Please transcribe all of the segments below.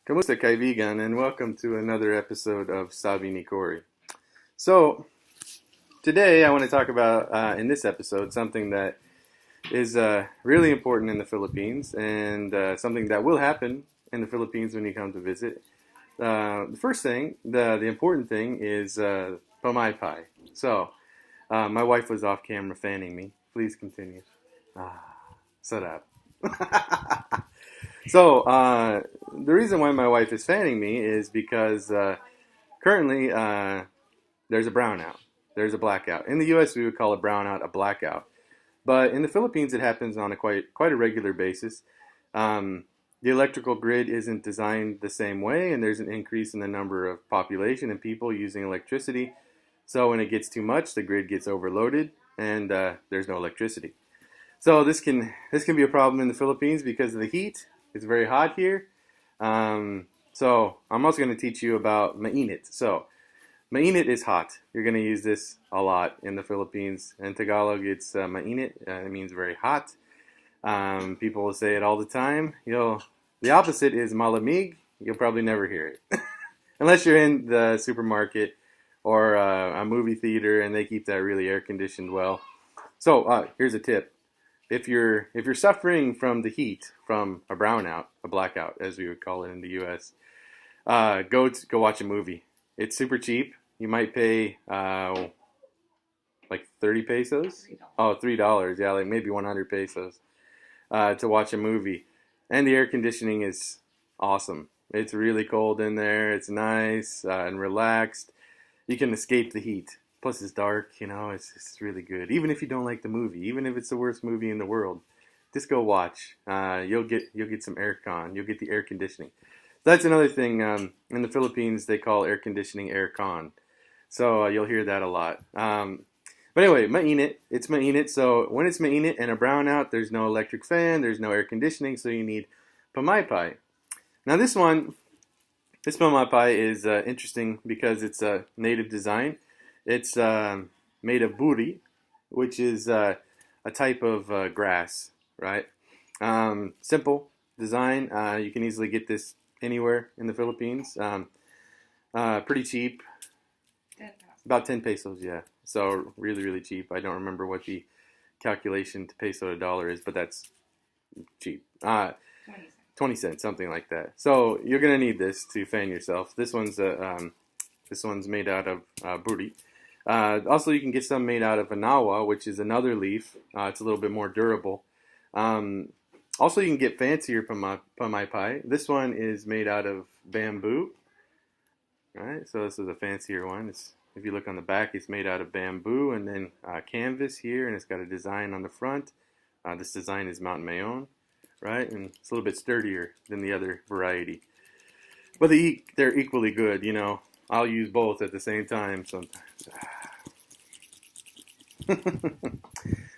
Kamusta kaibigan, and welcome to another episode of Sabi ni Cory. So, today I want to talk about, in this episode, something that is really important in the Philippines, and something that will happen in the Philippines when you come to visit. The first thing, the important thing, is Pamaypay. So, my wife was off camera fanning me. Please continue. Sarap. So, the reason why my wife is fanning me is because currently there's a brownout. There's a blackout. In the U.S., we would call a brownout a blackout. But in the Philippines, it happens on a quite a regular basis. The electrical grid isn't designed the same way, and there's an increase in the number of population and people using electricity. So when it gets too much, the grid gets overloaded, and there's no electricity. So this can be a problem in the Philippines because of the heat. It's very hot here. So I'm also going to teach you about Mainit. So Mainit is hot. You're going to use this a lot in the Philippines. In Tagalog, it's Mainit. It means very hot. People will say it all the time. The opposite is malamig. You'll probably never hear it. Unless you're in the supermarket or a movie theater and they keep that really air conditioned well. So here's a tip. If you're suffering from the heat, from a brownout, a blackout, as we would call it in the U.S., go watch a movie. It's super cheap. You might pay like 30 pesos. Oh, $3. Yeah, like maybe 100 pesos to watch a movie. And the air conditioning is awesome. It's really cold in there. It's nice and relaxed. You can escape the heat. Plus, it's dark, it's really good. Even if you don't like the movie, even if it's the worst movie in the world, just go watch. You'll get some aircon. You'll get the air conditioning. That's another thing. In the Philippines, they call air conditioning aircon. So you'll hear that a lot. But anyway, mainit. It's mainit. So when it's mainit and a brownout, there's no electric fan, there's no air conditioning, so you need pamaypay. Now this pamaypay is interesting because it's a native design. It's made of buri, which is a type of grass, right? Simple design. You can easily get this anywhere in the Philippines. Pretty cheap. About 10 pesos, yeah. So really, really cheap. I don't remember what the calculation to peso to dollar is, but that's cheap. 20 cents, something like that. So you're gonna need this to fan yourself. This one's made out of buri. Also, you can get some made out of anawa, which is another leaf. It's a little bit more durable. Also, you can get fancier pamaypay. This one is made out of bamboo. Right, so this is a fancier one. If you look on the back, it's made out of bamboo and then canvas here, and it's got a design on the front. This design is Mount Mayon, right? And it's a little bit sturdier than the other variety. But they're equally good, I'll use both at the same time sometimes.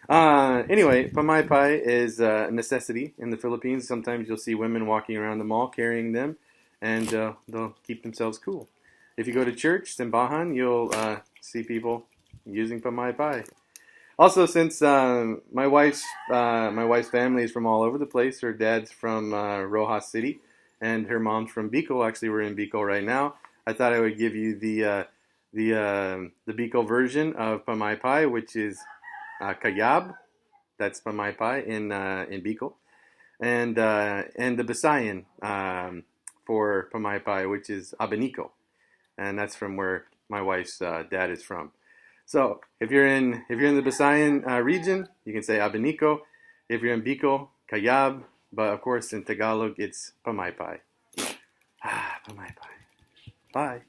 Anyway, pamaypay is a necessity in the Philippines. Sometimes you'll see women walking around the mall carrying them, and they'll keep themselves cool. If you go to church, simbahan, you'll see people using pamaypay. Also, since my wife's family is from all over the place, her dad's from Rojas City, and her mom's from Bicol. Actually, we're in Bicol right now. I thought I would give you the Bicol version of pamaypay, which is kayab. That's pamaypay in Bicol, and the Visayan for pamaypay, which is abanico, and that's from where my wife's dad is from. So if you're in the Visayan region, you can say abanico. If you're in Bicol, kayab. But of course, in Tagalog, it's pamaypay. Pamaypay. Bye.